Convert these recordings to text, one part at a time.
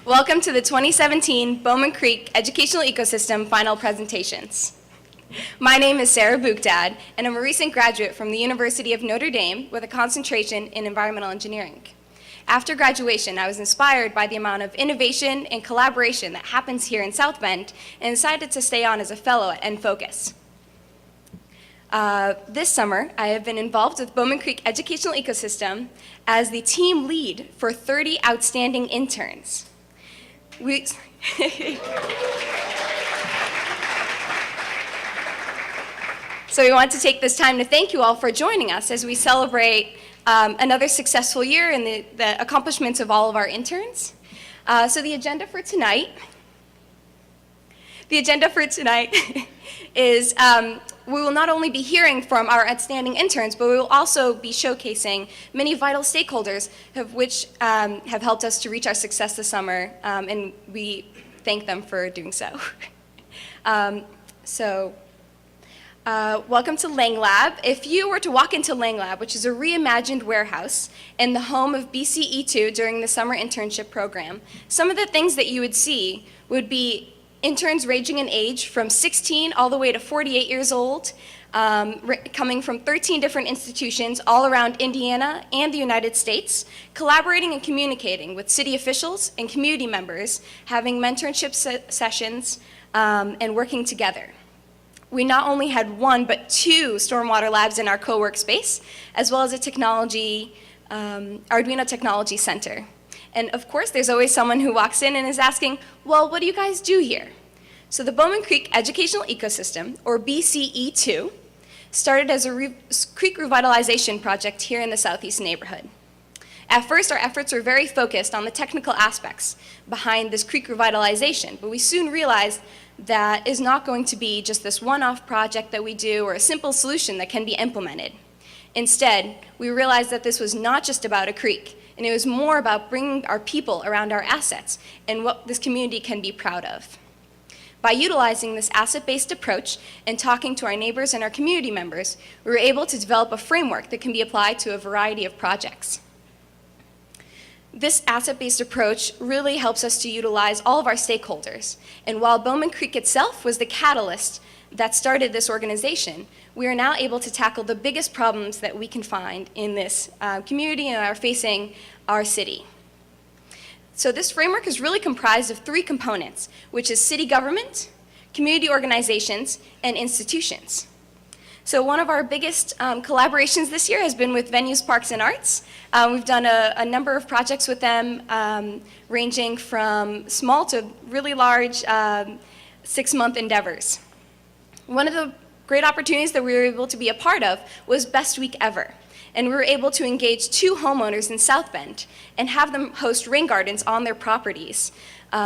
Welcome to the 2017 Bowman Creek Educational Ecosystem Final Presentations. My name is Sarah Bugdad, and I'm a recent graduate from the University of Notre Dame with a concentration in environmental engineering. After graduation, I was inspired by the amount of innovation and collaboration that happens here in South Bend and decided to stay on as a fellow at Focus. This summer, I have been involved with Bowman Creek Educational Ecosystem as the team lead for 30 outstanding interns. So we want to take this time to thank you all for joining us as we celebrate another successful year and the accomplishments of all of our interns. So the agenda for tonight is we will not only be hearing from our outstanding interns, but we will also be showcasing many vital stakeholders which have helped us to reach our success this summer, and we thank them for doing so. Welcome to Lang Lab. If you were to walk into Lang Lab, which is a reimagined warehouse and the home of BCE2 during the summer internship program, some of the things that you would see would be interns ranging in age from 16 all the way to 48 years old, coming from 13 different institutions all around Indiana and the United States, collaborating and communicating with city officials and community members, having mentorship sessions, and working together. We not only had one, but two stormwater labs in our co-work space, as well as a Arduino Technology Center. And of course, there's always someone who walks in and is asking, well, what do you guys do here? So the Bowman Creek Educational Ecosystem, or BCE2, started as a creek revitalization project here in the Southeast neighborhood. At first, our efforts were very focused on the technical aspects behind this creek revitalization, but we soon realized that is not going to be just this one-off project that we do or a simple solution that can be implemented. Instead, we realized that this was not just about a creek, and it was more about bringing our people around our assets and what this community can be proud of. By utilizing this asset-based approach and talking to our neighbors and our community members, we were able to develop a framework that can be applied to a variety of projects. This asset-based approach really helps us to utilize all of our stakeholders. And while Bowman Creek itself was the catalyst that started this organization, we are now able to tackle the biggest problems that we can find in this community and are facing our city. So this framework is really comprised of three components, which is city government, community organizations, and institutions. So one of our biggest collaborations this year has been with Venues, Parks, and Arts. We've done a number of projects with them, ranging from small to really large 6-month endeavors. One of the great opportunities that we were able to be a part of was Best Week Ever. And we were able to engage 2 homeowners in South Bend and have them host rain gardens on their properties. We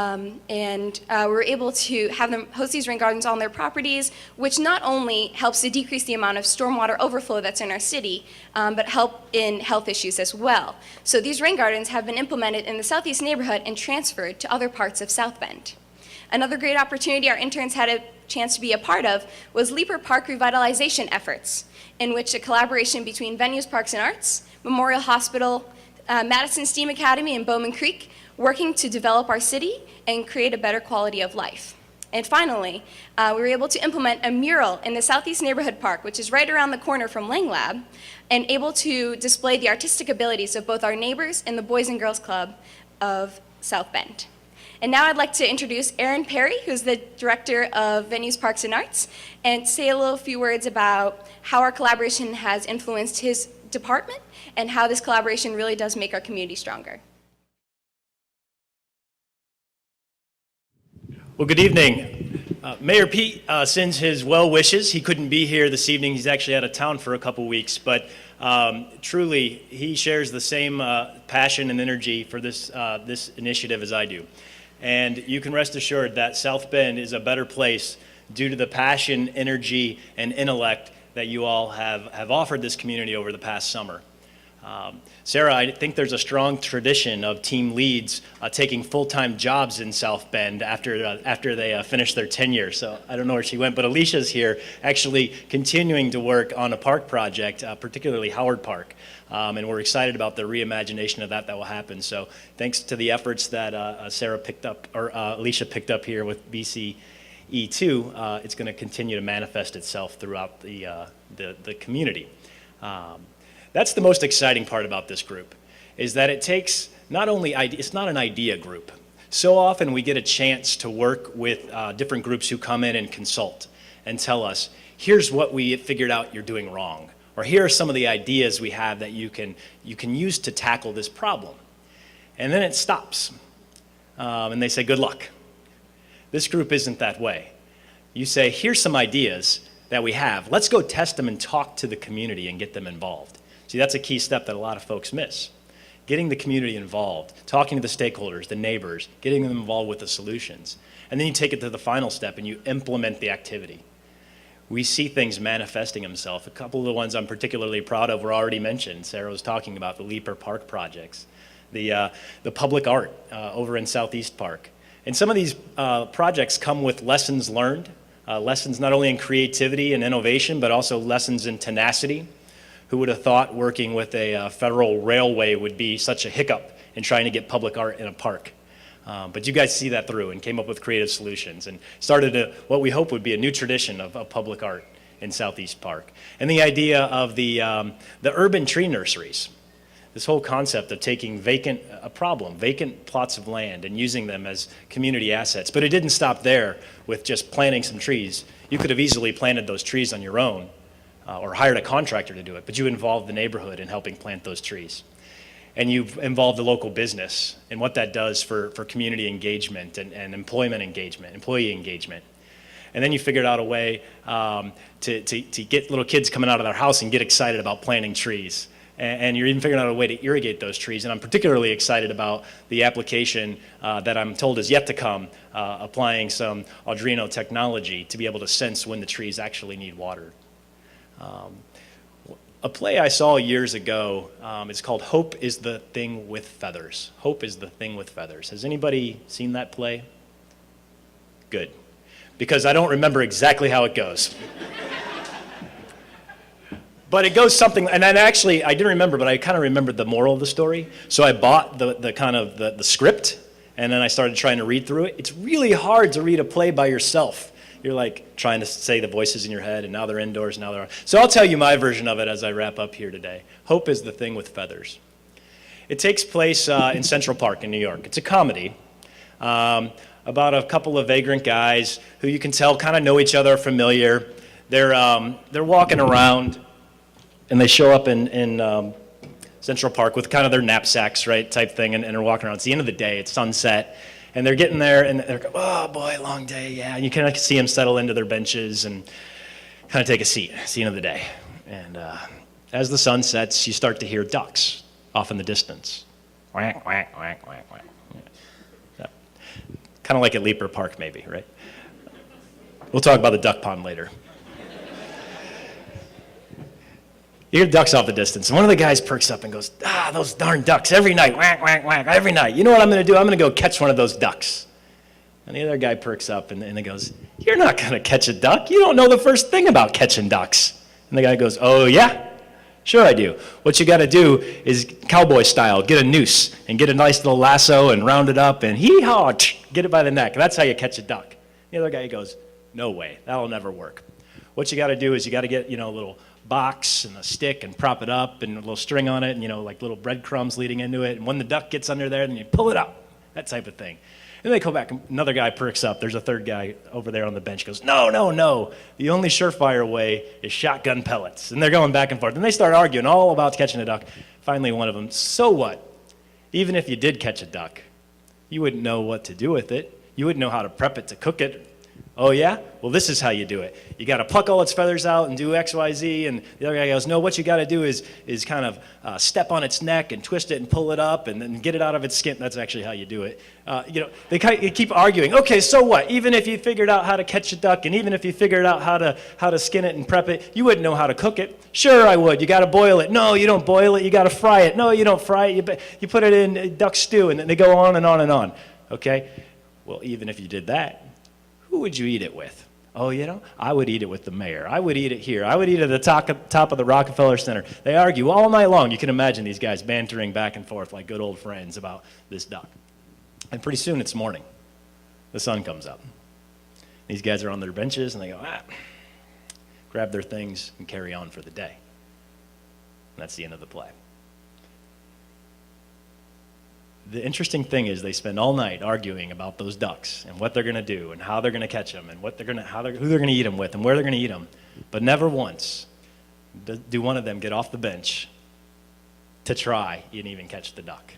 were able to have them host these rain gardens on their properties, which not only helps to decrease the amount of stormwater overflow that's in our city, but help in health issues as well. So these rain gardens have been implemented in the Southeast neighborhood and transferred to other parts of South Bend. Another great opportunity our interns had a chance to be a part of was Leaper Park revitalization efforts, in which a collaboration between Venues, Parks, and Arts, Memorial Hospital, Madison STEAM Academy, and Bowman Creek, working to develop our city and create a better quality of life. And finally, we were able to implement a mural in the Southeast Neighborhood Park, which is right around the corner from Lang Lab, and able to display the artistic abilities of both our neighbors and the Boys and Girls Club of South Bend. And now I'd like to introduce Aaron Perry, who's the director of Venues, Parks, and Arts, and say a few words about how our collaboration has influenced his department and how this collaboration really does make our community stronger. Well, good evening. Mayor Pete sends his well wishes. He couldn't be here this evening. He's actually out of town for a couple weeks, but truly he shares the same passion and energy for this initiative as I do. And you can rest assured that South Bend is a better place due to the passion, energy, and intellect that you all have offered this community over the past summer. Sarah, I think there's a strong tradition of team leads taking full-time jobs in South Bend after they finish their tenure. So I don't know where she went, but Alicia's here actually continuing to work on a park project, particularly Howard Park. And we're excited about the reimagination of that will happen. So thanks to the efforts that Sarah picked up, or Alicia picked up here with BCE2, it's going to continue to manifest itself throughout the community. That's the most exciting part about this group, is that it takes not only, it's not an idea group. So often we get a chance to work with different groups who come in and consult and tell us, here's what we figured out you're doing wrong, or here are some of the ideas we have that you can use to tackle this problem. And then it stops, and they say, good luck. This group isn't that way. You say, here's some ideas that we have. Let's go test them and talk to the community and get them involved. See, that's a key step that a lot of folks miss. Getting the community involved, talking to the stakeholders, the neighbors, getting them involved with the solutions. And then you take it to the final step and you implement the activity. We see things manifesting themselves. A couple of the ones I'm particularly proud of were already mentioned. Sarah was talking about the Leaper Park projects, the public art over in Southeast Park. And some of these projects come with lessons learned, lessons not only in creativity and innovation, but also lessons in tenacity. Who would have thought working with a federal railway would be such a hiccup in trying to get public art in a park? But you guys see that through and came up with creative solutions and started what we hope would be a new tradition of public art in Southeast Park. And the idea of the urban tree nurseries. This whole concept of taking vacant plots of land and using them as community assets. But it didn't stop there with just planting some trees. You could have easily planted those trees on your own or hired a contractor to do it, but you involved the neighborhood in helping plant those trees. And you've involved the local business and what that does for community engagement and employment engagement, employee engagement. And then you figured out a way to get little kids coming out of their house and get excited about planting trees. And you're even figuring out a way to irrigate those trees. And I'm particularly excited about the application that I'm told is yet to come, applying some Arduino technology to be able to sense when the trees actually need water. A play I saw years ago, it's called Hope is the Thing with Feathers. Hope is the Thing with Feathers. Has anybody seen that play? Good. Because I don't remember exactly how it goes. But it goes something, and then actually, I didn't remember, but I kind of remembered the moral of the story. So I bought the script, and then I started trying to read through it. It's really hard to read a play by yourself. You're like trying to say the voices in your head, and now they're indoors, now they're... So I'll tell you my version of it as I wrap up here today. Hope is the Thing with Feathers. It takes place in Central Park in New York. It's a comedy about a couple of vagrant guys who you can tell kind of know each other, familiar. They're walking around, and they show up in Central Park with kind of their knapsacks, right, type thing, and they're walking around. It's the end of the day. It's sunset. And they're getting there, and they're going, oh, boy, long day, yeah. And you kind of see them settle into their benches and kind of take a seat. It's the end of the day. And as the sun sets, you start to hear ducks off in the distance. Quack, quack, quack, quack, quack. Yeah. Kind of like at Leaper Park, maybe, right? We'll talk about the duck pond later. You hear ducks off the distance, and one of the guys perks up and goes, those darn ducks, every night, whack, whack, whack, every night. You know what I'm going to do? I'm going to go catch one of those ducks. And the other guy perks up and he goes, you're not going to catch a duck. You don't know the first thing about catching ducks. And the guy goes, oh, yeah? Sure I do. What you got to do is cowboy style, get a noose and get a nice little lasso and round it up and hee-haw, get it by the neck. That's how you catch a duck. The other guy goes, no way, that'll never work. What you got to do is you got to get, a little box and a stick and prop it up and a little string on it and, like little breadcrumbs leading into it. And when the duck gets under there, then you pull it up, that type of thing. And they go back, another guy perks up. There's a third guy over there on the bench, goes, no, no, no. The only surefire way is shotgun pellets. And they're going back and forth. And they start arguing all about catching a duck. Finally, one of them, so what? Even if you did catch a duck, you wouldn't know what to do with it. You wouldn't know how to prep it to cook it. Oh yeah? Well, this is how you do it. You got to pluck all its feathers out and do X, Y, Z. And the other guy goes, no, what you got to do is kind of step on its neck and twist it and pull it up and then get it out of its skin. That's actually how you do it. They keep arguing. Okay, so what? Even if you figured out how to catch a duck and even if you figured out how to skin it and prep it, you wouldn't know how to cook it. Sure, I would. You got to boil it. No, you don't boil it. You got to fry it. No, you don't fry it. You put it in duck stew, and then they go on and on and on. Okay? Well, even if you did that, who would you eat it with? Oh, I would eat it with the mayor. I would eat it here. I would eat it at the top of the Rockefeller Center. They argue all night long. You can imagine these guys bantering back and forth like good old friends about this duck. And pretty soon it's morning. The sun comes up. These guys are on their benches and they go, grab their things and carry on for the day. And that's the end of the play. The interesting thing is they spend all night arguing about those ducks and what they're going to do and how they're going to catch them and who they're going to eat them with and where they're going to eat them. But never once do one of them get off the bench to try and even catch the duck.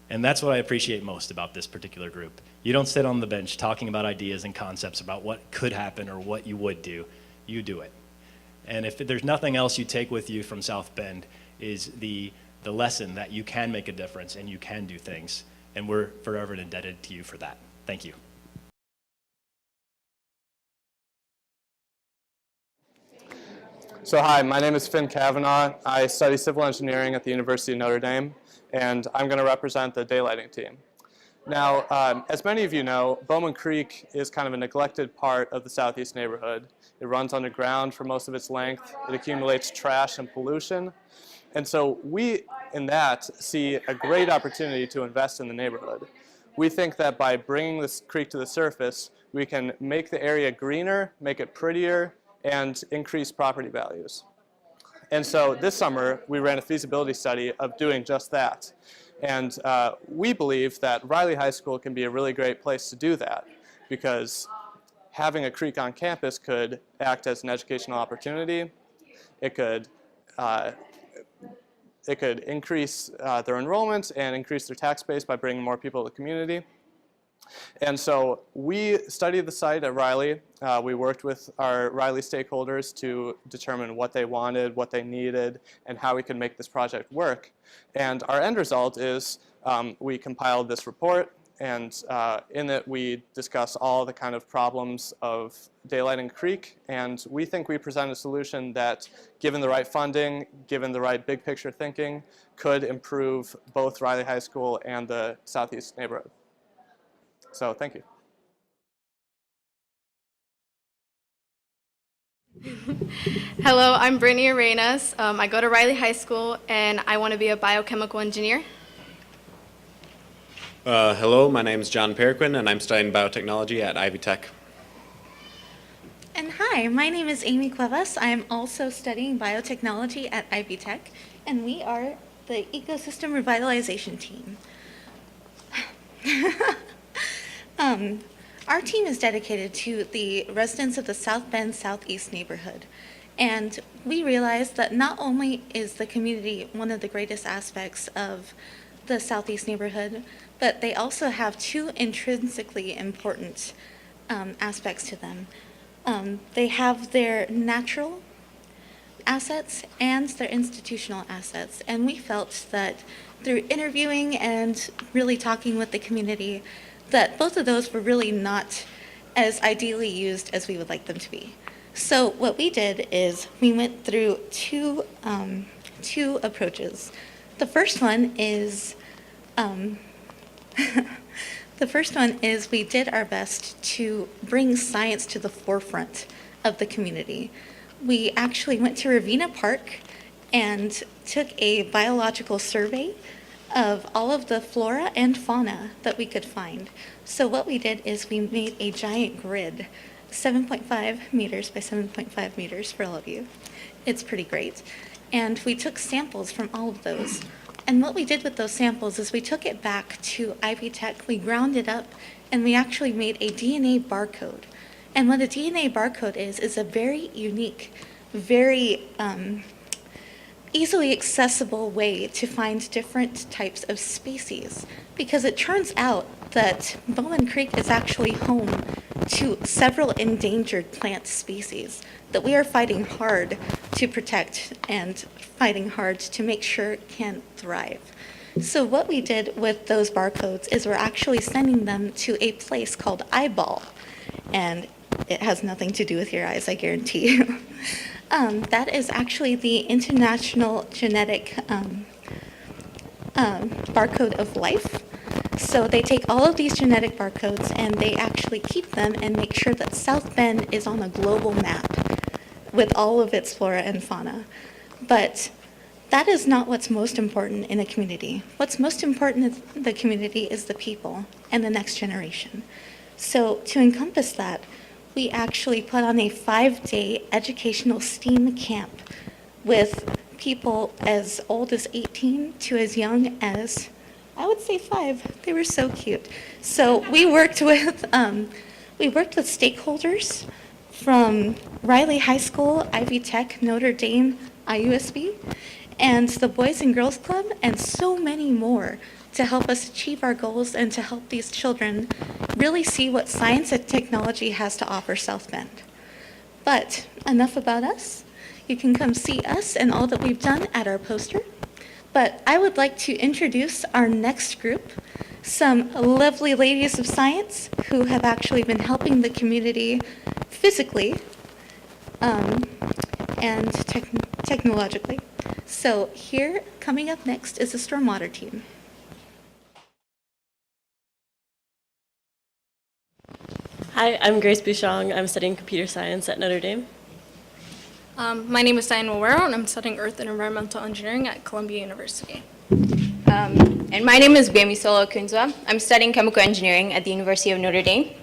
And that's what I appreciate most about this particular group. You don't sit on the bench talking about ideas and concepts about what could happen or what you would do. You do it. And if there's nothing else you take with you from South Bend is the lesson that you can make a difference and you can do things. And we're forever indebted to you for that. Thank you. So hi, my name is Finn Kavanaugh. I study civil engineering at the University of Notre Dame, and I'm going to represent the daylighting team. Now, as many of you know, Bowman Creek is kind of a neglected part of the southeast neighborhood. It runs underground for most of its length. It accumulates trash and pollution. And so we, in that, see a great opportunity to invest in the neighborhood. We think that by bringing this creek to the surface, we can make the area greener, make it prettier, and increase property values. And so this summer, we ran a feasibility study of doing just that. And we believe that Riley High School can be a really great place to do that because having a creek on campus could act as an educational opportunity. It could increase their enrollment and increase their tax base by bringing more people to the community. And so we studied the site at Riley. We worked with our Riley stakeholders to determine what they wanted, what they needed, and how we could make this project work. And our end result is we compiled this report, and in it we discuss all the kind of problems of daylighting Creek, and we think we present a solution that, given the right funding, given the right big picture thinking, could improve both Riley High School and the southeast neighborhood. So thank you. Hello, I'm Brittany Arenas. I go to Riley High School and I want to be a biochemical engineer. Hello, my name is John Perequin and I'm studying biotechnology at Ivy Tech. And hi, my name is Amy Cuevas. I am also studying biotechnology at Ivy Tech, and we are the ecosystem revitalization team. Our team is dedicated to the residents of the South Bend Southeast neighborhood. And we realized that not only is the community one of the greatest aspects of the Southeast neighborhood, but they also have two intrinsically important aspects to them. They have their natural assets and their institutional assets. And we felt that through interviewing and really talking with the community, that both of those were really not as ideally used as we would like them to be. So what we did is we went through two approaches. The first one is we did our best to bring science to the forefront of the community. We actually went to Ravenna Park and took a biological survey of all of the flora and fauna that we could find. So what we did is we made a giant grid, 7.5 meters by 7.5 meters for all of you. It's pretty great. And we took samples from all of those. And what we did with those samples is we took it back to Ivy Tech, we ground it up, and we actually made a DNA barcode. And what a DNA barcode is a very unique, very easily accessible way to find different types of species, because it turns out that Bowman Creek is actually home to several endangered plant species that we are fighting hard to protect and fighting hard to make sure can thrive. So what we did with those barcodes is we're actually sending them to a place called Eyeball, and it has nothing to do with your eyes, I guarantee you. That is actually the International Genetic Barcode of Life. So they take all of these genetic barcodes and they actually keep them and make sure that South Bend is on a global map with all of its flora and fauna. But that is not what's most important in a community. What's most important in the community is the people and the next generation. So to encompass that, we actually put on a 5-day educational STEAM camp with people as old as 18 to as young as, I would say 5. They were so cute. So we worked with stakeholders from Riley High School, Ivy Tech, Notre Dame, IUSB, and the Boys and Girls Club, and so many more to help us achieve our goals and to help these children really see what science and technology has to offer South Bend. But enough about us. You can come see us and all that we've done at our poster. But I would like to introduce our next group, some lovely ladies of science who have actually been helping the community physically and technologically. So here, coming up next, is the stormwater team. Hi, I'm Grace Bouchong. I'm studying computer science at Notre Dame. My name is Diane Wawero, and I'm studying Earth and Environmental Engineering at Columbia University. And my name is Gbemisola Kunzwa. I'm studying chemical engineering at the University of Notre Dame.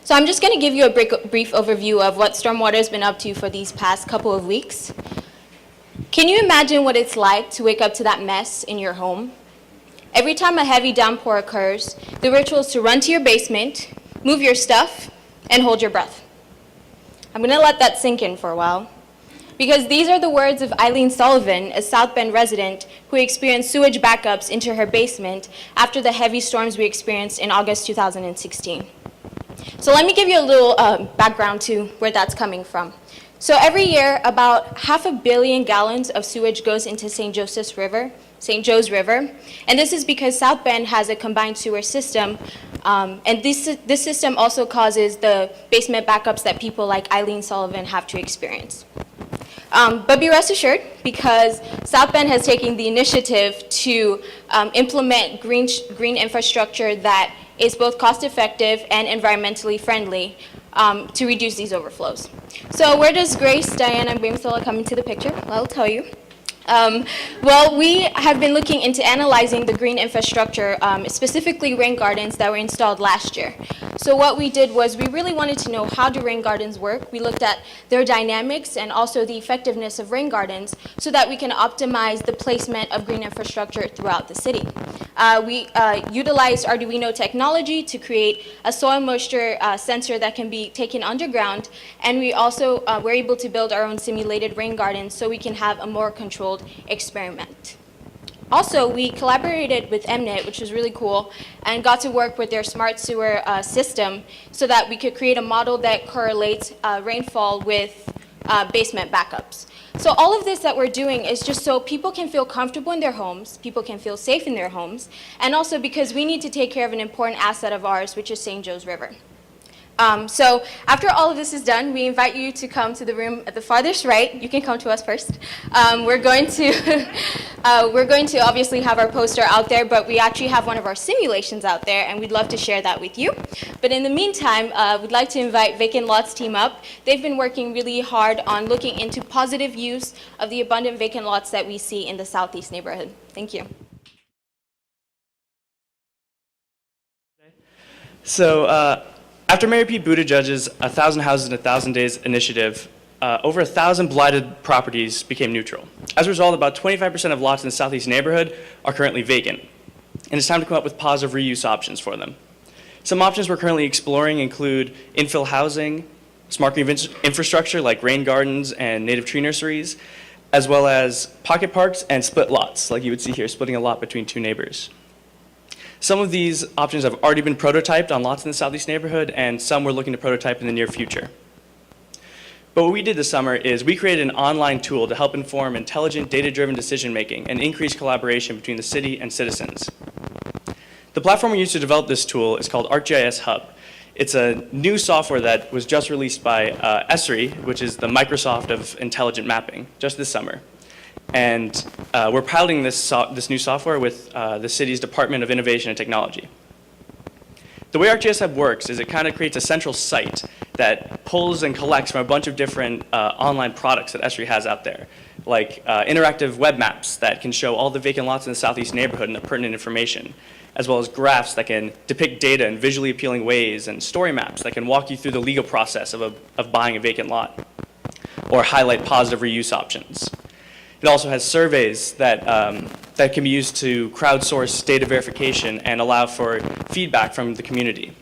So I'm just going to give you a brief overview of what stormwater has been up to for these past couple of weeks. Can you imagine what it's like to wake up to that mess in your home? Every time a heavy downpour occurs, the ritual is to run to your basement, move your stuff, and hold your breath. I'm going to let that sink in for a while, because these are the words of Eileen Sullivan, a South Bend resident who experienced sewage backups into her basement after the heavy storms we experienced in August 2016. So let me give you a little background to where that's coming from. So every year, about 500 million gallons of sewage goes into St. Joe's River, and this is because South Bend has a combined sewer system, and this system also causes the basement backups that people like Eileen Sullivan have to experience. But be rest assured, because South Bend has taken the initiative to implement green infrastructure that is both cost-effective and environmentally friendly to reduce these overflows. So where does Grace, Diana, and Gbemisola come into the picture? Well, I'll tell you. Well, we have been looking into analyzing the green infrastructure, specifically rain gardens that were installed last year. So what we did was we really wanted to know, how do rain gardens work? We looked at their dynamics and also the effectiveness of rain gardens so that we can optimize the placement of green infrastructure throughout the city. We utilized Arduino technology to create a soil moisture sensor that can be taken underground, and we also were able to build our own simulated rain gardens so we can have a more controlled experiment. Also, we collaborated with MNIT, which was really cool, and got to work with their smart sewer system so that we could create a model that correlates rainfall with basement backups. So all of this that we're doing is just so people can feel comfortable in their homes, people can feel safe in their homes, and also because we need to take care of an important asset of ours, which is St. Joe's River. So after all of this is done, we invite you to come to the room at the farthest right. You can come to us first. We're going to obviously have our poster out there, but we actually have one of our simulations out there, and we'd love to share that with you. But in the meantime, we'd like to invite Vacant Lots team up. They've been working really hard on looking into positive use of the abundant vacant lots that we see in the Southeast neighborhood. Thank you. So, after Mayor Pete Buttigieg's 1,000 Houses in 1,000 Days initiative, over 1,000 blighted properties became neutral. As a result, about 25% of lots in the Southeast neighborhood are currently vacant, and it's time to come up with positive reuse options for them. Some options we're currently exploring include infill housing, smart green infrastructure like rain gardens and native tree nurseries, as well as pocket parks and split lots, like you would see here, splitting a lot between two neighbors. Some of these options have already been prototyped on lots in the southeast neighborhood, and some we're looking to prototype in the near future. But what we did this summer is we created an online tool to help inform intelligent, data-driven decision-making and increase collaboration between the city and citizens. The platform we used to develop this tool is called ArcGIS Hub. It's a new software that was just released by Esri, which is the Microsoft of intelligent mapping, just this summer. And we're piloting this new software with the city's Department of Innovation and Technology. The way ArcGIS Hub works is it kind of creates a central site that pulls and collects from a bunch of different online products that Esri has out there, like interactive web maps that can show all the vacant lots in the southeast neighborhood and the pertinent information, as well as graphs that can depict data in visually appealing ways, and story maps that can walk you through the legal process of buying a vacant lot, or highlight positive reuse options. It also has surveys that can be used to crowdsource data verification and allow for feedback from the community.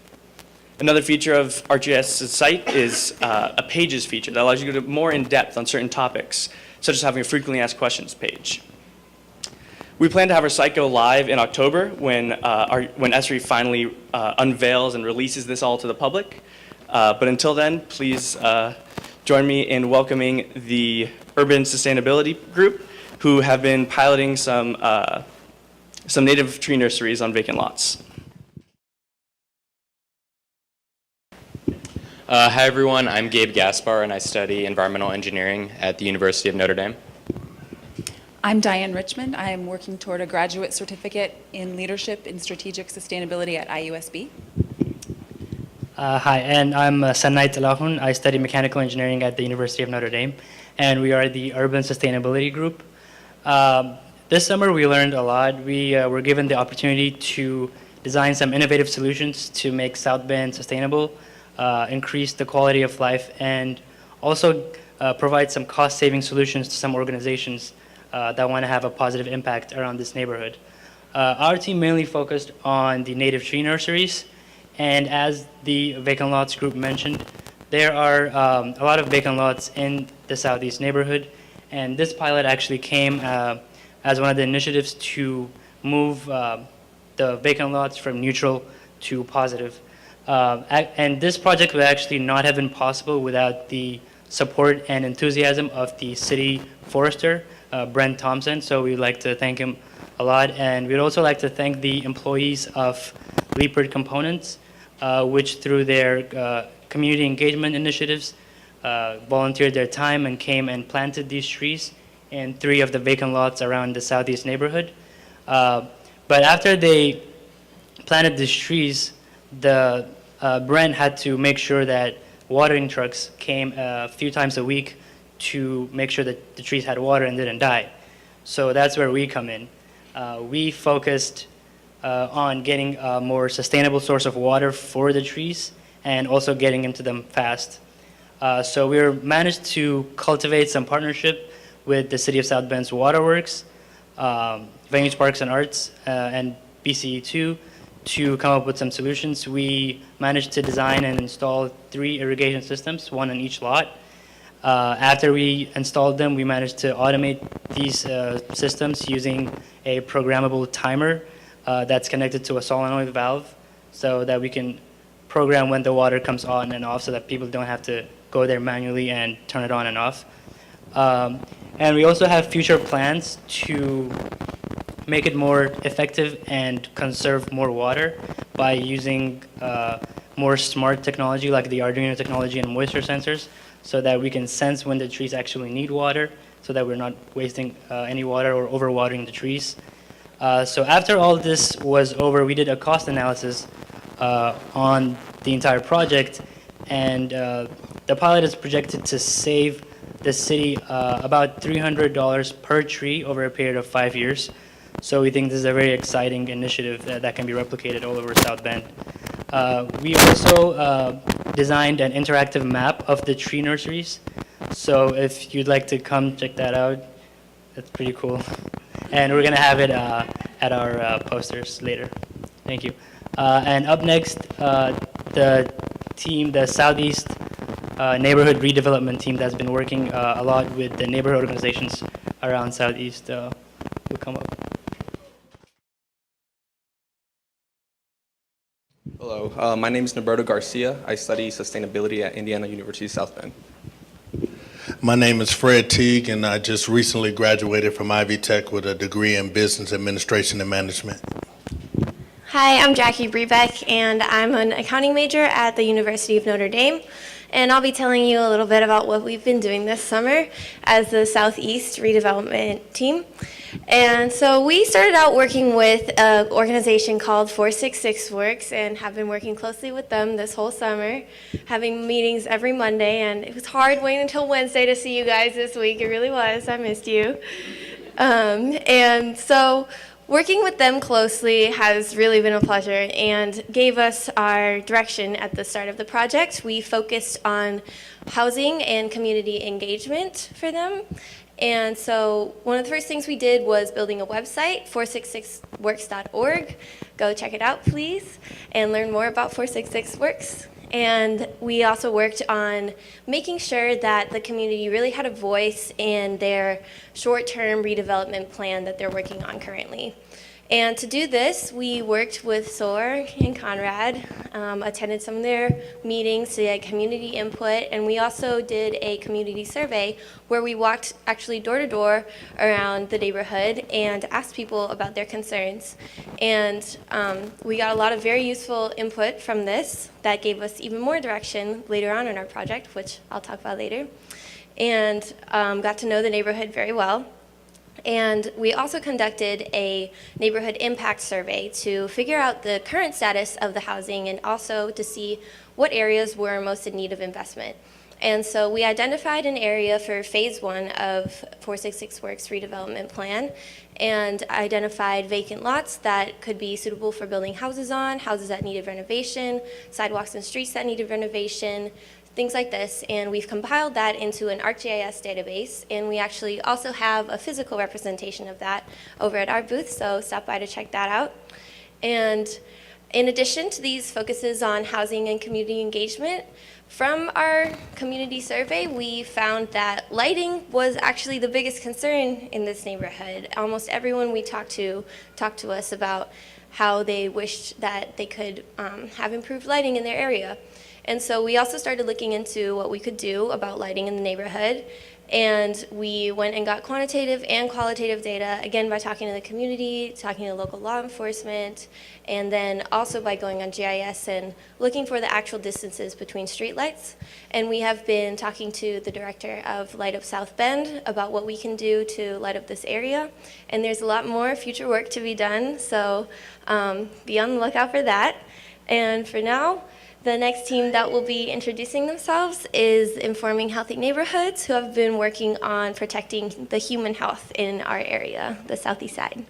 Another feature of ArcGIS's site is a pages feature that allows you to go more in depth on certain topics, such as having a frequently asked questions page. We plan to have our site go live in October when Esri finally unveils and releases this all to the public. But until then, please join me in welcoming the Urban Sustainability Group, who have been piloting some native tree nurseries on vacant lots. Hi everyone, I'm Gabe Gaspar and I study environmental engineering at the University of Notre Dame. I'm Diane Richmond. I'm working toward a graduate certificate in leadership in strategic sustainability at IUSB. Hi, and I'm Sanay Talahun. I study mechanical engineering at the University of Notre Dame, and we are the Urban Sustainability Group. This summer we learned a lot. We were given the opportunity to design some innovative solutions to make South Bend sustainable, increase the quality of life, and also provide some cost-saving solutions to some organizations that want to have a positive impact around this neighborhood. Our team mainly focused on the native tree nurseries, and as the vacant lots group mentioned, there are a lot of vacant lots in the southeast neighborhood, and this pilot actually came as one of the initiatives to move the vacant lots from neutral to positive. And this project would actually not have been possible without the support and enthusiasm of the city forester, Brent Thompson, so we'd like to thank him a lot. And we'd also like to thank the employees of Leopard Components, which through their community engagement initiatives volunteered their time and came and planted these trees in 3 of the vacant lots around the southeast neighborhood. But after they planted these trees, Brent had to make sure that watering trucks came a few times a week to make sure that the trees had water and didn't die. So that's where we come in. We focused on getting a more sustainable source of water for the trees and also getting into them fast. So we managed to cultivate some partnership with the City of South Bend's Waterworks, Vantage Parks and Arts, and BCE2 to come up with some solutions. We managed to design and install 3 irrigation systems, 1 on each lot. After we installed them, we managed to automate these systems using a programmable timer that's connected to a solenoid valve so that we can program when the water comes on and off so that people don't have to go there manually and turn it on and off. And we also have future plans to make it more effective and conserve more water by using more smart technology like the Arduino technology and moisture sensors so that we can sense when the trees actually need water so that we're not wasting any water or overwatering the trees. So after all this was over, we did a cost analysis on the entire project, and the pilot is projected to save the city about $300 per tree over a period of 5 years. So we think this is a very exciting initiative that can be replicated all over South Bend. We also designed an interactive map of the tree nurseries. So if you'd like to come check that out, that's pretty cool. And we're going to have it at our posters later. Thank you. And up next, the team, the Southeast Neighborhood Redevelopment team that's been working a lot with the neighborhood organizations around Southeast will come up. Hello, my name is Norberto Garcia. I study sustainability at Indiana University South Bend. My name is Fred Teague, and I just recently graduated from Ivy Tech with a degree in Business Administration and Management. Hi, I'm Jackie Brebeck, and I'm an accounting major at the University of Notre Dame. And I'll be telling you a little bit about what we've been doing this summer as the Southeast Redevelopment Team. And so we started out working with an organization called 466 Works and have been working closely with them this whole summer, having meetings every Monday. And it was hard waiting until Wednesday to see you guys this week. It really was. I missed you. And so working with them closely has really been a pleasure and gave us our direction at the start of the project. We focused on housing and community engagement for them. And so one of the first things we did was building a website, 466works.org. Go check it out, please, and learn more about 466 Works. And we also worked on making sure that the community really had a voice in their short-term redevelopment plan that they're working on currently. And to do this, we worked with SOAR and Conrad, attended some of their meetings to get community input, and we also did a community survey where we walked actually door to door around the neighborhood and asked people about their concerns. And we got a lot of very useful input from this that gave us even more direction later on in our project, which I'll talk about later, and got to know the neighborhood very well. And we also conducted a neighborhood impact survey to figure out the current status of the housing and also to see what areas were most in need of investment. And so we identified an area for phase 1 of 466 Works redevelopment plan and identified vacant lots that could be suitable for building houses on, houses that needed renovation, sidewalks and streets that needed renovation, things like this, and we've compiled that into an ArcGIS database, and we actually also have a physical representation of that over at our booth, so stop by to check that out. And in addition to these focuses on housing and community engagement, from our community survey, we found that lighting was actually the biggest concern in this neighborhood. Almost everyone we talked to us about how they wished that they could have improved lighting in their area. And so we also started looking into what we could do about lighting in the neighborhood. And we went and got quantitative and qualitative data, again, by talking to the community, talking to local law enforcement, and then also by going on GIS and looking for the actual distances between streetlights. And we have been talking to the director of Light Up South Bend about what we can do to light up this area. And there's a lot more future work to be done, so be on the lookout for that. And for now, the next team that will be introducing themselves is Informing Healthy Neighborhoods, who have been working on protecting the human health in our area, the southeast side.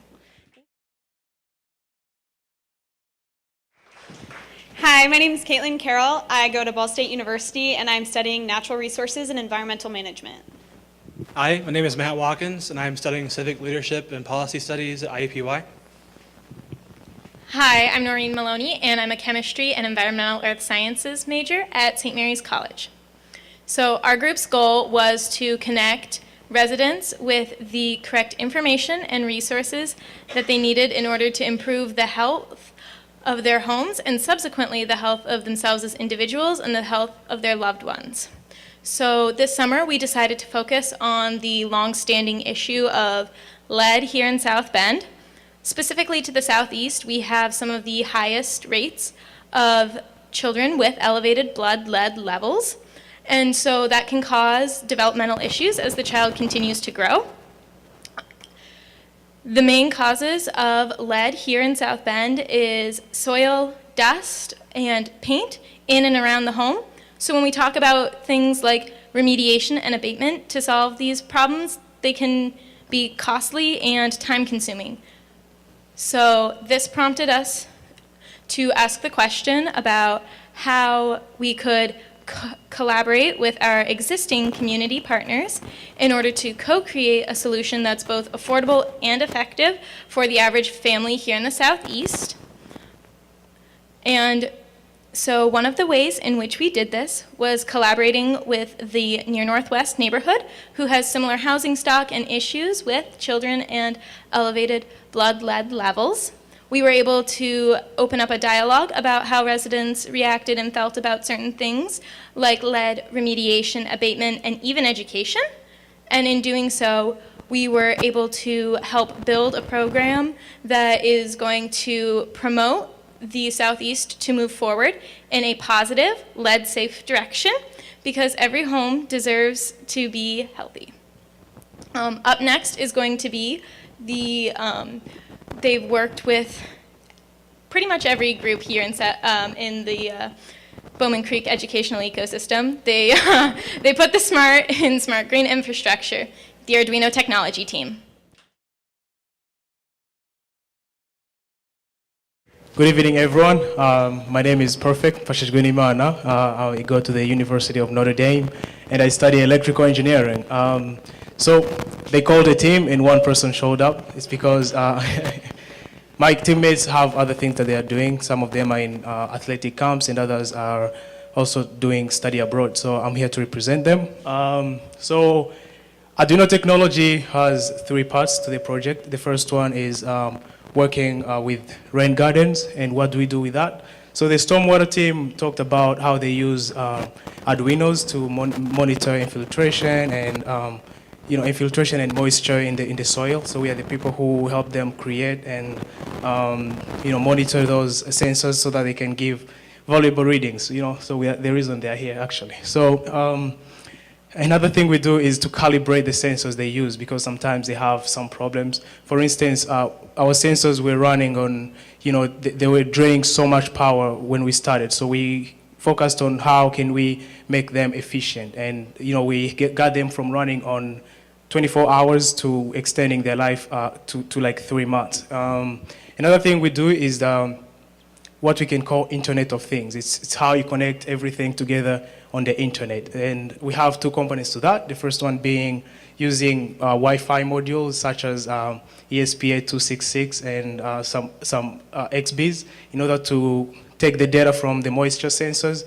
Hi, my name is Caitlin Carroll. I go to Ball State University, and I'm studying natural resources and environmental management. Hi, my name is Matt Watkins, and I'm studying civic leadership and policy studies at IUPUI. Hi, I'm Noreen Maloney, and I'm a chemistry and environmental earth sciences major at St. Mary's College. So our group's goal was to connect residents with the correct information and resources that they needed in order to improve the health of their homes and subsequently the health of themselves as individuals and the health of their loved ones. So this summer we decided to focus on the long-standing issue of lead here in South Bend. Specifically to the southeast, we have some of the highest rates of children with elevated blood lead levels. And so that can cause developmental issues as the child continues to grow. The main causes of lead here in South Bend is soil, dust, and paint in and around the home. So when we talk about things like remediation and abatement to solve these problems, they can be costly and time-consuming. So this prompted us to ask the question about how we could collaborate with our existing community partners in order to co-create a solution that's both affordable and effective for the average family here in the Southeast. And So one of the ways in which we did this was collaborating with the Near Northwest neighborhood, who has similar housing stock and issues with children and elevated blood lead levels. We were able to open up a dialogue about how residents reacted and felt about certain things, like lead remediation, abatement, and even education. And in doing so, we were able to help build a program that is going to promote the Southeast to move forward in a positive, lead-safe direction, because every home deserves to be healthy. Up next is going to be they've worked with pretty much every group here in the Bowman Creek educational ecosystem. They put the smart in smart green infrastructure, the Arduino technology team. Good evening, everyone. My name is Perfect Pashashgunimana. I go to the University of Notre Dame, and I study electrical engineering. So they called a team, and one person showed up. It's because my teammates have other things that they are doing. Some of them are in athletic camps, and others are also doing study abroad. So I'm here to represent them. So Arduino technology has 3 parts to the project. The first one is working with rain gardens, and what do we do with that? So the stormwater team talked about how they use Arduinos to monitor infiltration and infiltration and moisture in the soil. So we are the people who help them create and monitor those sensors so that they can give valuable readings. So we are the reason they are here actually. So another thing we do is to calibrate the sensors they use, because sometimes they have some problems. For instance, our sensors were running on, they were draining so much power when we started. So we focused on how can we make them efficient. And, we got them from running on 24 hours to extending their life to like 3 months. Another thing we do is what we can call Internet of Things. It's how you connect everything together on the internet. And we have 2 components to that. The first one being using Wi-Fi modules such as ESP8266 and some XBs in order to take the data from the moisture sensors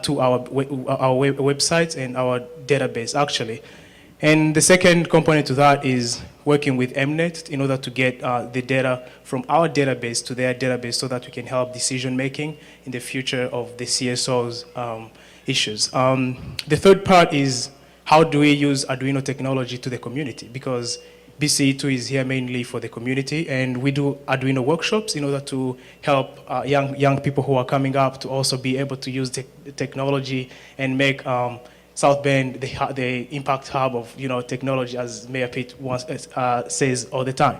to our websites and our database actually. And the second component to that is working with Mnet in order to get the data from our database to their database so that we can help decision making in the future of the CSO's issues. The third part is how do we use Arduino technology to the community, because BCE2 is here mainly for the community, and we do Arduino workshops in order to help young people who are coming up to also be able to use the technology and make South Bend the impact hub of technology, as Mayor Pitt says all the time.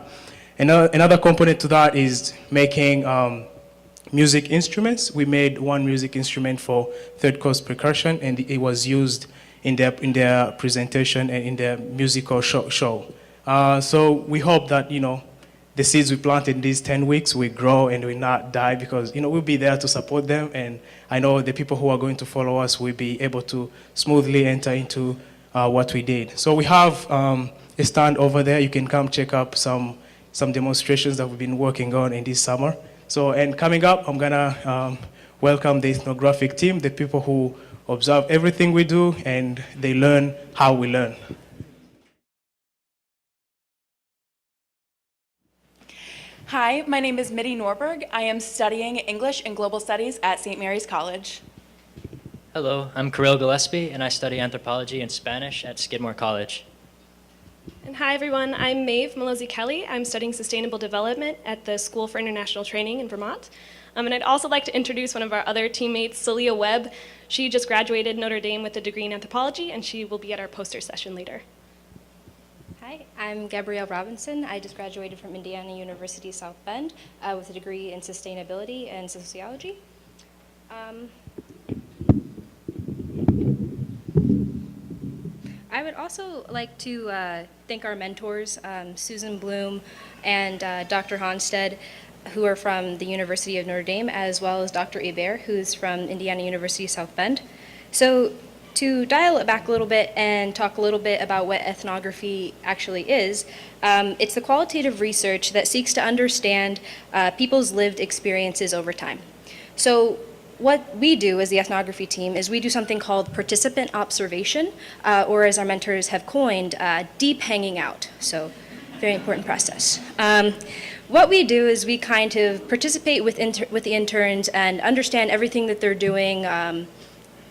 Another component to that is making music instruments. We made one music instrument for third coast percussion, and it was used in their presentation and in their musical show. So we hope that the seeds we planted in these 10 weeks will grow and will not die, because we'll be there to support them, and I know the people who are going to follow us will be able to smoothly enter into what we did. So we have a stand over there. You can come check up some demonstrations that we've been working on in this summer. So, and coming up, I'm gonna welcome the ethnographic team, the people who observe everything we do, and they learn how we learn. Hi, my name is Mitty Norberg. I am studying English and Global Studies at St. Mary's College. Hello, I'm Kirill Gillespie, and I study anthropology and Spanish at Skidmore College. And hi, everyone. I'm Maeve Malozzi Kelly. I'm studying sustainable development at the School for International Training in Vermont. And I'd also like to introduce one of our other teammates, Celia Webb. She just graduated Notre Dame with a degree in anthropology, and she will be at our poster session later. Hi, I'm Gabrielle Robinson. I just graduated from Indiana University South Bend with a degree in sustainability and sociology. I would also like to thank our mentors, Susan Bloom and Dr. Honstead, who are from the University of Notre Dame, as well as Dr. Hebert, who's from Indiana University South Bend. So to dial it back a little bit and talk a little bit about what ethnography actually is, it's the qualitative research that seeks to understand people's lived experiences over time. So what we do as the ethnography team is we do something called participant observation, or as our mentors have coined, deep hanging out. So, very important process. What we do is we kind of participate with the interns and understand everything that they're doing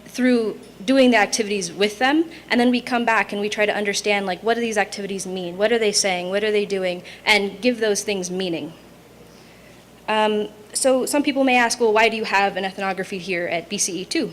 through doing the activities with them, and then we come back and we try to understand, like, what do these activities mean? What are they saying? What are they doing? And give those things meaning. So some people may ask, well, why do you have an ethnography here at BCE2?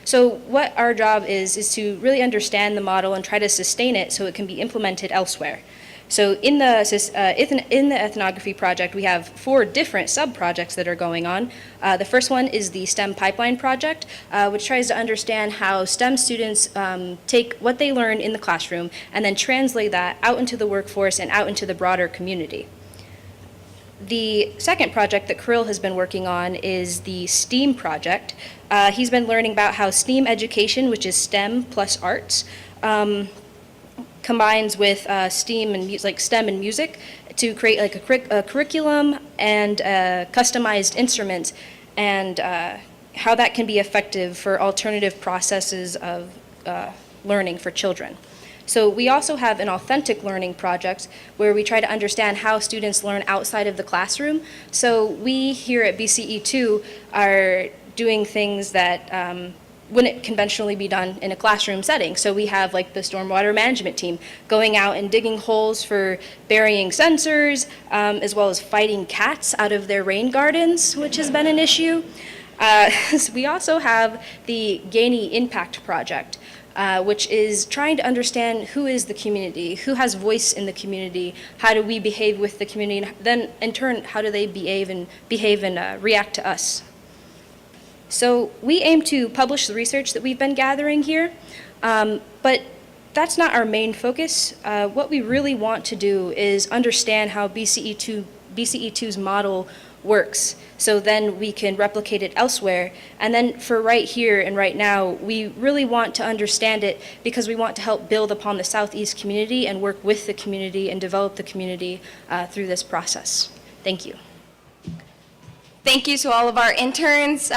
So what our job is to really understand the model and try to sustain it so it can be implemented elsewhere. So in the ethnography project, we have 4 different sub-projects that are going on. The first one is the STEM Pipeline Project, which tries to understand how STEM students take what they learn in the classroom and then translate that out into the workforce and out into the broader community. The second project that Kirill has been working on is the STEAM project. He's been learning about how STEAM education, which is STEM plus arts, combines with STEAM and music to create like a curriculum and customized instruments, and how that can be effective for alternative processes of learning for children. So we also have an authentic learning project where we try to understand how students learn outside of the classroom. So we here at BCE2 are doing things that wouldn't conventionally be done in a classroom setting. So we have like the stormwater management team going out and digging holes for burying sensors, as well as fighting cats out of their rain gardens, which has been an issue. So we also have the Gainey Impact Project, which is trying to understand who is the community, who has voice in the community, how do we behave with the community, and then in turn, how do they behave and react to us. So we aim to publish the research that we've been gathering here, but that's not our main focus. What we really want to do is understand how BCE2's model works, so then we can replicate it elsewhere. And then for right here and right now, we really want to understand it because we want to help build upon the Southeast community and work with the community and develop the community through this process. Thank you. Thank you to all of our interns.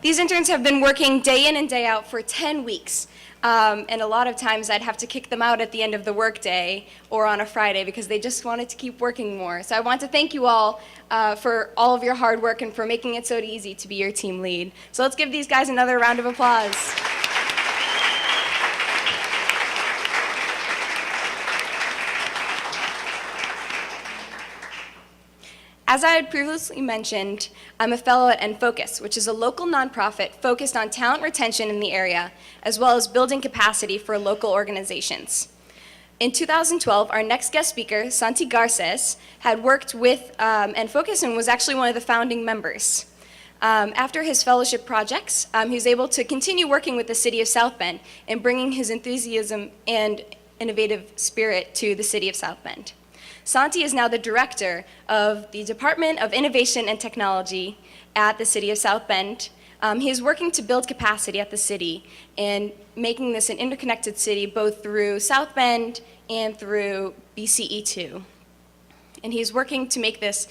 These interns have been working day in and day out for 10 weeks. And a lot of times I'd have to kick them out at the end of the workday or on a Friday because they just wanted to keep working more. So I want to thank you all for all of your hard work and for making it so easy to be your team lead. So let's give these guys another round of applause. As I had previously mentioned, I'm a fellow at Enfocus, which is a local nonprofit focused on talent retention in the area, as well as building capacity for local organizations. In 2012, our next guest speaker, Santi Garces, had worked with Enfocus and was actually one of the founding members. After his fellowship projects, he was able to continue working with the city of South Bend and bringing his enthusiasm and innovative spirit to the city of South Bend. Santi is now the director of the Department of Innovation and Technology at the City of South Bend. He is working to build capacity at the city and making this an interconnected city both through South Bend and through BCE2. And he's working to make this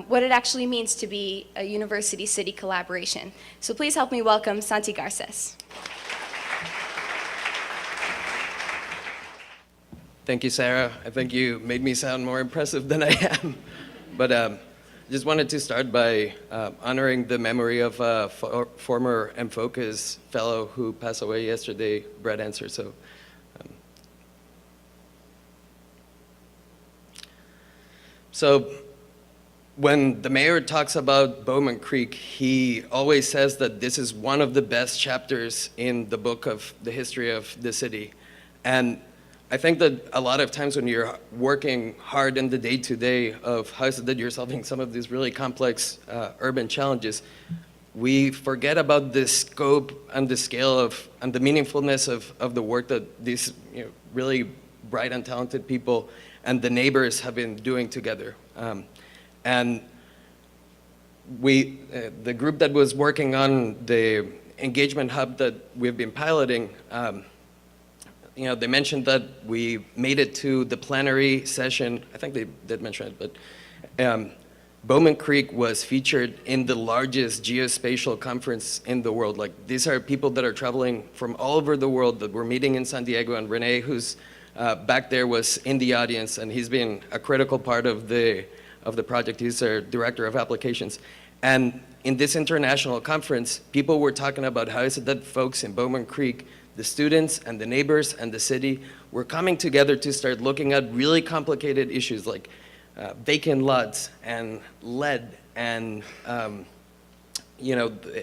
what it actually means to be a university-city collaboration. So please help me welcome Santi Garces. Thank you, Sarah. I think you made me sound more impressive than I am. But just wanted to start by honoring the memory of a former Enfocus fellow who passed away yesterday, Brett Answer. So when the mayor talks about Bowman Creek, he always says that this is one of the best chapters in the book of the history of the city. And I think that a lot of times when you're working hard in the day-to-day of how is it that you're solving some of these really complex urban challenges, we forget about the scope and the scale of and the meaningfulness of the work that these really bright and talented people and the neighbors have been doing together. And the group that was working on the engagement hub that we've been piloting, they mentioned that we made it to the plenary session. I think they did mention it, but Bowman Creek was featured in the largest geospatial conference in the world. Like, these are people that are traveling from all over the world that we're meeting in San Diego, and Renee, who's back there, was in the audience, and he's been a critical part of the project. He's our director of applications. And in this international conference, people were talking about how is it that folks in Bowman Creek, the students and the neighbors and the city, were coming together to start looking at really complicated issues like vacant lots and lead and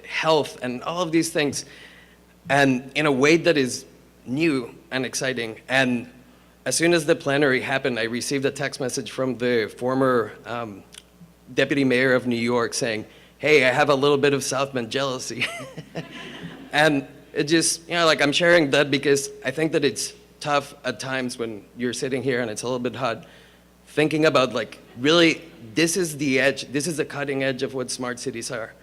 health and all of these things, and in a way that is new and exciting. And as soon as the plenary happened, I received a text message from the former deputy mayor of New York saying, "Hey, I have a little bit of South Bend jealousy." And it just, I'm sharing that because I think that it's tough at times when you're sitting here and it's a little bit hot, thinking about really, this is the edge, this is the cutting edge of what smart cities are.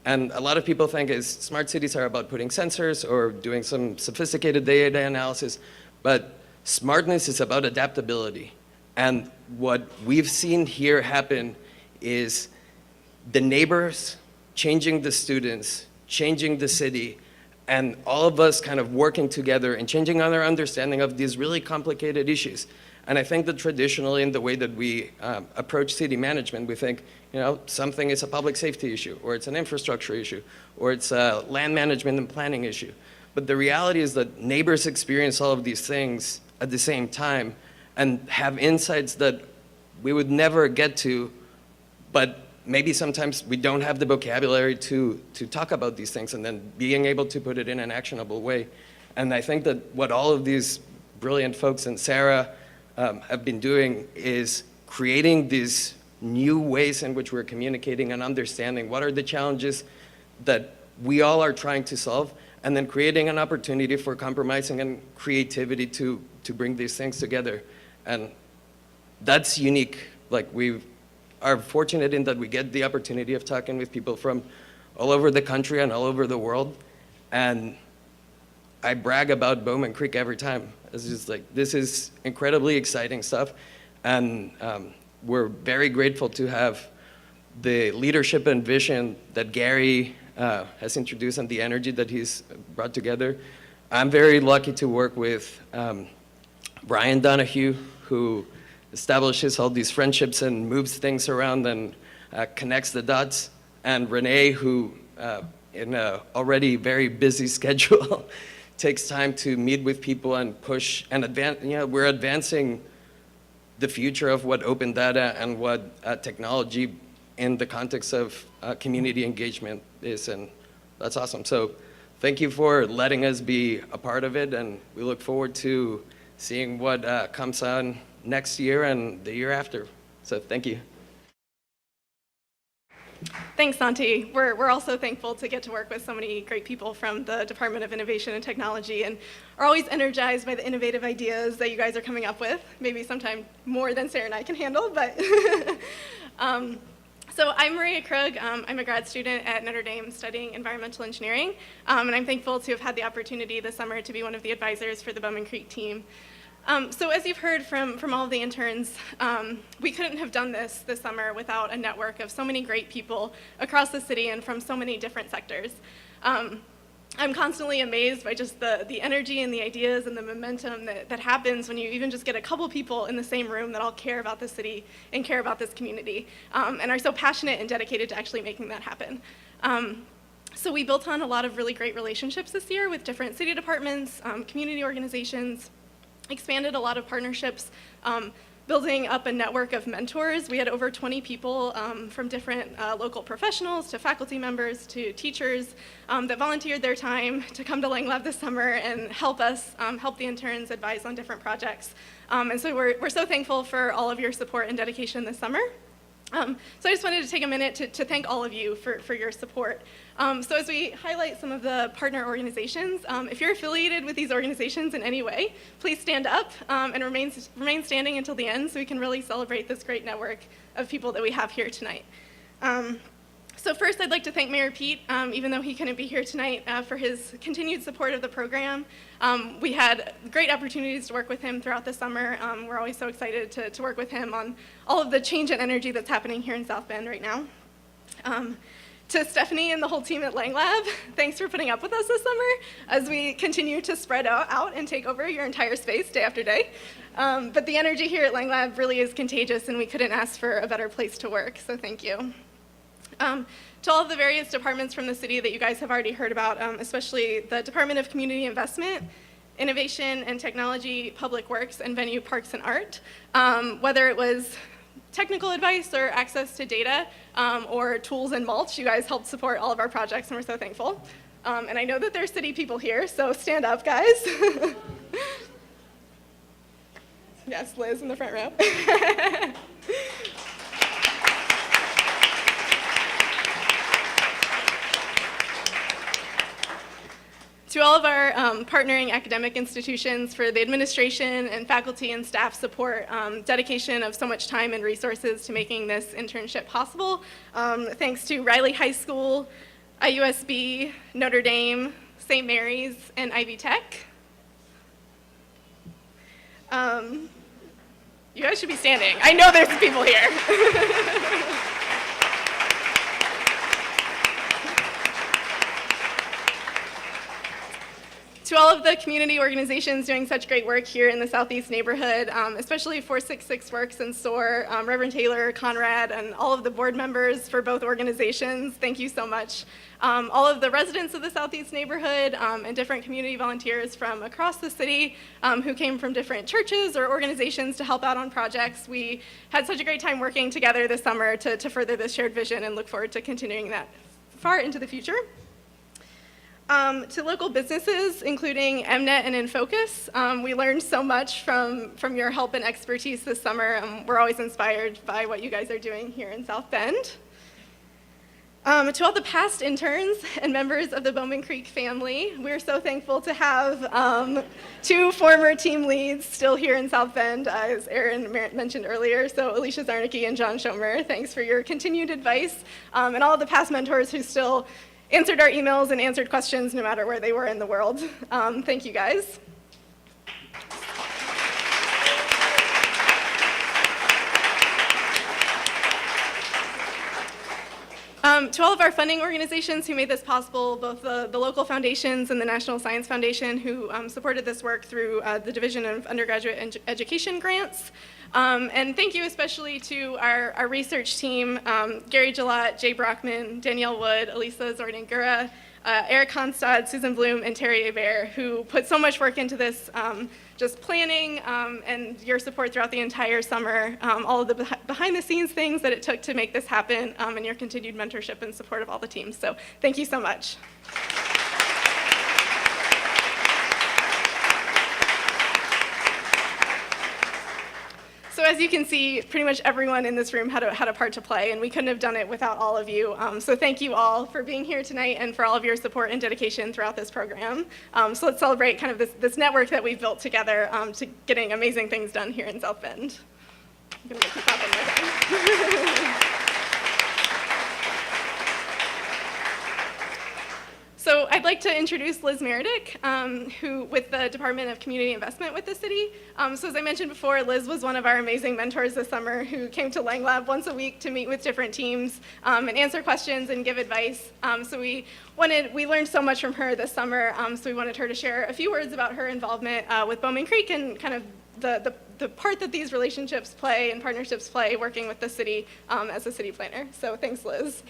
And a lot of people think smart cities are about putting sensors or doing some sophisticated data analysis, but smartness is about adaptability. And what we've seen here happen is the neighbors changing the students, changing the city, and all of us kind of working together and changing our understanding of these really complicated issues. And I think that traditionally, in the way that we approach city management, we think, something is a public safety issue, or it's an infrastructure issue, or it's a land management and planning issue. But the reality is that neighbors experience all of these things at the same time and have insights that we would never get to, but maybe sometimes we don't have the vocabulary to talk about these things, and then being able to put it in an actionable way. And I think that what all of these brilliant folks and Sarah have been doing is creating these new ways in which we're communicating and understanding what are the challenges that we all are trying to solve, and then creating an opportunity for compromising and creativity to bring these things together. And that's unique. We are fortunate in that we get the opportunity of talking with people from all over the country and all over the world. And I brag about Bowman Creek every time. It's just this is incredibly exciting stuff. And we're very grateful to have the leadership and vision that Gary has introduced and the energy that he's brought together. I'm very lucky to work with Brian Donahue, who establishes all these friendships and moves things around and connects the dots. And Renee, who in an already very busy schedule takes time to meet with people and push and advance. We're advancing the future of what open data and what technology in the context of community engagement is, and that's awesome. So thank you for letting us be a part of it, and we look forward to seeing what comes on next year and the year after. So thank you. Thanks, Santi. We're also thankful to get to work with so many great people from the Department of Innovation and Technology, and are always energized by the innovative ideas that you guys are coming up with, maybe sometime more than Sarah and I can handle, but. So I'm Maria Krug. I'm a grad student at Notre Dame studying environmental engineering, and I'm thankful to have had the opportunity this summer to be one of the advisors for the Bowman Creek team. So as you've heard from all of the interns, we couldn't have done this summer without a network of so many great people across the city and from so many different sectors. I'm constantly amazed by just the energy and the ideas and the momentum that happens when you even just get a couple people in the same room that all care about the city and care about this community, and are so passionate and dedicated to actually making that happen. So we built on a lot of really great relationships this year with different city departments, community organizations, expanded a lot of partnerships, building up a network of mentors. We had over 20 people from different local professionals to faculty members to teachers that volunteered their time to come to Lang Lab this summer and help us, help the interns advise on different projects. And so we're so thankful for all of your support and dedication this summer. So I just wanted to take a minute to thank all of you for your support. So as we highlight some of the partner organizations, if you're affiliated with these organizations in any way, please stand up and remain standing until the end so we can really celebrate this great network of people that we have here tonight. So first, I'd like to thank Mayor Pete, even though he couldn't be here tonight, for his continued support of the program. We had great opportunities to work with him throughout the summer. We're always so excited to work with him on all of the change and energy that's happening here in South Bend right now. To Stephanie and the whole team at Lang Lab, thanks for putting up with us this summer as we continue to spread out and take over your entire space day after day. But the energy here at Lang Lab really is contagious, and we couldn't ask for a better place to work, so thank you. To all of the various departments from the city that you guys have already heard about, especially the Department of Community Investment, Innovation and Technology, Public Works, and Venue, Parks, and Art, whether it was technical advice or access to data or tools and mulch, you guys helped support all of our projects, and we're so thankful. And I know that there's city people here, so stand up, guys. Yes, Liz in the front row. To all of our partnering academic institutions for the administration and faculty and staff support, dedication of so much time and resources to making this internship possible. Thanks to Riley High School, IUSB, Notre Dame, St. Mary's, and Ivy Tech. You guys should be standing. I know there's people here. To all of the community organizations doing such great work here in the Southeast neighborhood, especially 466 Works and SOAR, Reverend Taylor, Conrad, and all of the board members for both organizations, thank you so much. All of the residents of the Southeast neighborhood and different community volunteers from across the city who came from different churches or organizations to help out on projects. We had such a great time working together this summer to further this shared vision and look forward to continuing that far into the future. To local businesses, including MNet and InFocus, we learned so much from your help and expertise this summer. We're always inspired by what you guys are doing here in South Bend. To all the past interns and members of the Bowman Creek family, we're so thankful to have 2 former team leads still here in South Bend, as Aaron mentioned earlier. So Alicia Zarnicki and John Schomer, thanks for your continued advice, and all of the past mentors who still answered our emails and answered questions no matter where they were in the world. Thank you guys. To all of our funding organizations who made this possible, both the local foundations and the National Science Foundation who supported this work through the Division of Undergraduate Education grants. And thank you especially to our research team, Gary Gillott, Jay Brockman, Danielle Wood, Elisa Zordingura, Eric Honstad, Susan Bloom, and Terry Hebert, who put so much work into this, just planning and your support throughout the entire summer, all of the behind-the-scenes things that it took to make this happen, and your continued mentorship and support of all the teams. So thank you so much. So as you can see, pretty much everyone in this room had a part to play, and we couldn't have done it without all of you. So thank you all for being here tonight and for all of your support and dedication throughout this program. So let's celebrate kind of this network that we've built together to getting amazing things done here in South Bend. I'm gonna keep up on my time. So I'd like to introduce Liz Meredith, who with the Department of Community Investment with the city. So as I mentioned before, Liz was one of our amazing mentors this summer who came to Lang Lab once a week to meet with different teams and answer questions and give advice. So we learned so much from her this summer, so we wanted her to share a few words about her involvement with Bowman Creek and kind of the part that these relationships play and partnerships play working with the city as a city planner. So thanks, Liz.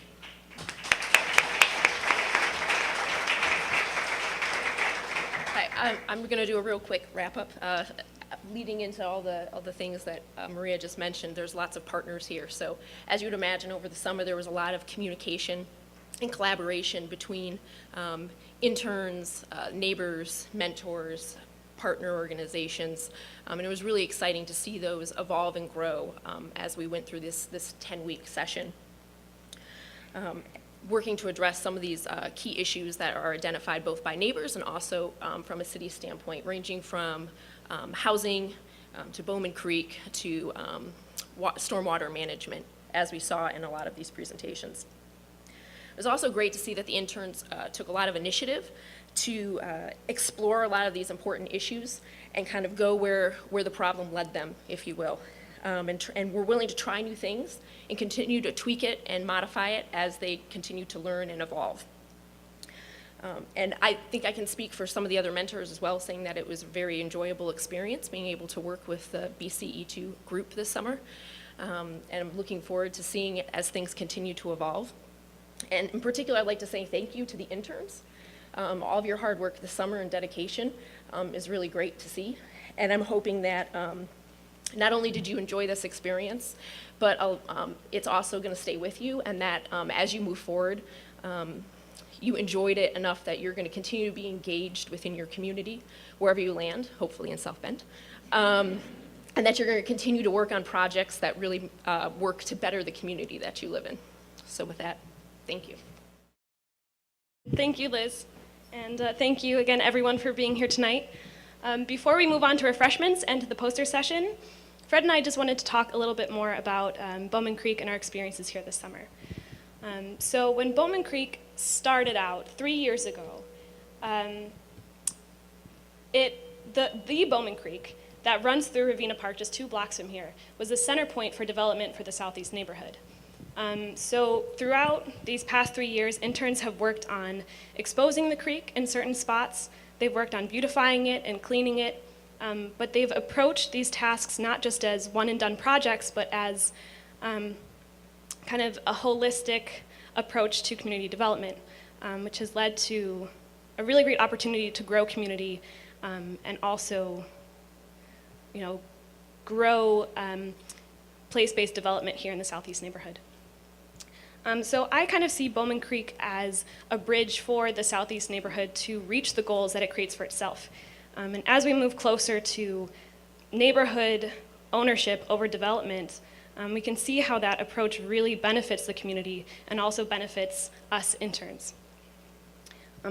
Hi, I'm going to do a real quick wrap-up. Leading into all the things that Maria just mentioned, there's lots of partners here. So as you would imagine, over the summer there was a lot of communication and collaboration between interns, neighbors, mentors, partner organizations, and it was really exciting to see those evolve and grow as we went through this 10-week session. Working to address some of these key issues that are identified both by neighbors and also from a city standpoint, ranging from housing to Bowman Creek to stormwater management, as we saw in a lot of these presentations. It was also great to see that the interns took a lot of initiative to explore a lot of these important issues and kind of go where the problem led them, if you will. And were willing to try new things and continue to tweak it and modify it as they continue to learn and evolve. And I think I can speak for some of the other mentors as well, saying that it was a very enjoyable experience being able to work with the BCE2 group this summer. And I'm looking forward to seeing it as things continue to evolve. And in particular, I'd like to say thank you to the interns. All of your hard work this summer and dedication is really great to see. And I'm hoping that not only did you enjoy this experience, but it's also going to stay with you, and that as you move forward, you enjoyed it enough that you're going to continue to be engaged within your community, wherever you land, hopefully in South Bend, and that you're going to continue to work on projects that really work to better the community that you live in. So with that, thank you. Thank you, Liz. And thank you again, everyone, for being here tonight. Before we move on to refreshments and to the poster session, Fred and I just wanted to talk a little bit more about Bowman Creek and our experiences here this summer. So when Bowman Creek started out 3 years ago, the Bowman Creek that runs through Ravenna Park just 2 blocks from here was the center point for development for the Southeast neighborhood. So throughout these past 3 years, interns have worked on exposing the creek in certain spots. They've worked on beautifying it and cleaning it, but they've approached these tasks not just as one and done projects, but as kind of a holistic approach to community development, which has led to a really great opportunity to grow community and also, grow place-based development here in the Southeast neighborhood. So I kind of see Bowman Creek as a bridge for the Southeast neighborhood to reach the goals that it creates for itself. And as we move closer to neighborhood ownership over development, we can see how that approach really benefits the community and also benefits us interns.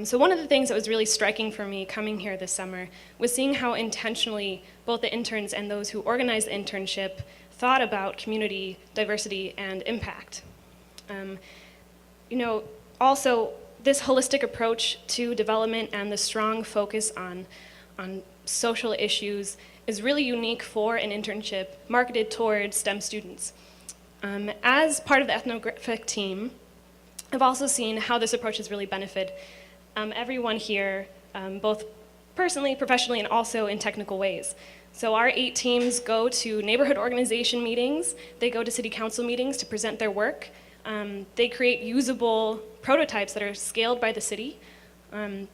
So one of the things that was really striking for me coming here this summer was seeing how intentionally both the interns and those who organized the internship thought about community diversity and impact. Also, this holistic approach to development and the strong focus on social issues is really unique for an internship marketed toward STEM students. As part of the ethnographic team, I've also seen how this approach has really benefited everyone here, both personally, professionally, and also in technical ways. So our 8 teams go to neighborhood organization meetings, they go to city council meetings to present their work, they create usable prototypes that are scaled by the city,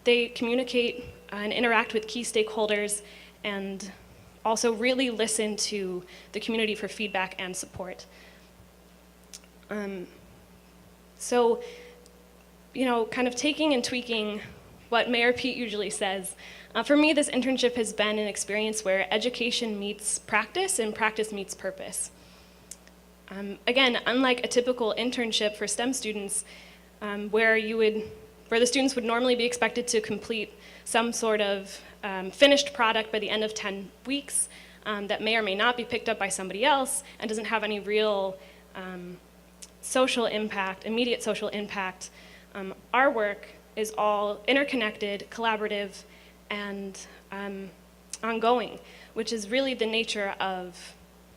they communicate and interact with key stakeholders, and also really listen to the community for feedback and support. So, kind of taking and tweaking what Mayor Pete usually says, for me, this internship has been an experience where education meets practice and practice meets purpose. Again, unlike a typical internship for STEM students, where the students would normally be expected to complete some sort of finished product by the end of 10 weeks that may or may not be picked up by somebody else and doesn't have any real social impact, immediate social impact. Our work is all interconnected, collaborative, and ongoing, which is really the nature of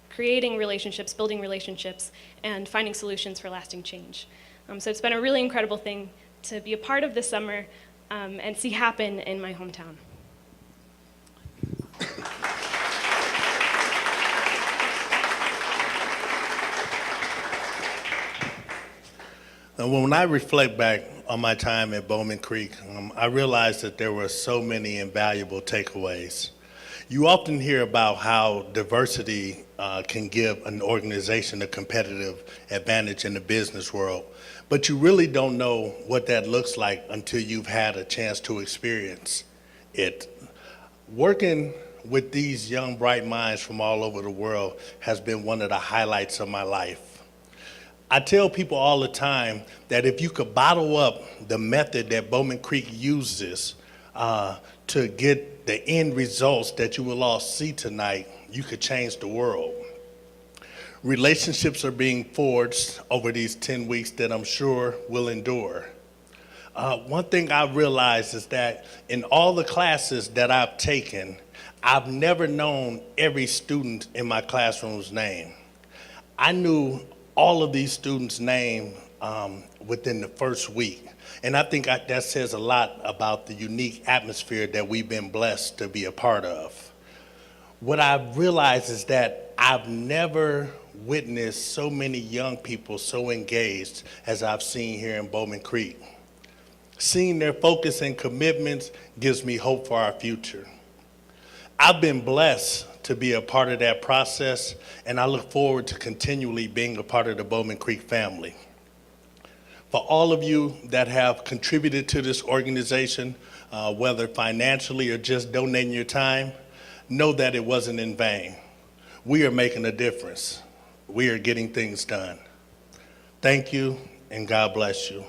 creating relationships, building relationships, and finding solutions for lasting change. So it's been a really incredible thing to be a part of this summer and see happen in my hometown. And when I reflect back on my time at Bowman Creek, I realized that there were so many invaluable takeaways. You often hear about how diversity can give an organization a competitive advantage in the business world, but you really don't know what that looks like until you've had a chance to experience it. Working with these young, bright minds from all over the world has been one of the highlights of my life. I tell people all the time that if you could bottle up the method that Bowman Creek uses to get the end results that you will all see tonight, you could change the world. Relationships are being forged over these 10 weeks that I'm sure will endure. One thing I realized is that in all the classes that I've taken, I've never known every student in my classroom's name. I knew all of these students' name within the first week. And I think that says a lot about the unique atmosphere that we've been blessed to be a part of. What I've realized is that I've never witnessed so many young people so engaged as I've seen here in Bowman Creek. Seeing their focus and commitments gives me hope for our future. I've been blessed to be a part of that process, and I look forward to continually being a part of the Bowman Creek family. For all of you that have contributed to this organization, whether financially or just donating your time, know that it wasn't in vain. We are making a difference. We are getting things done. Thank you, and God bless you.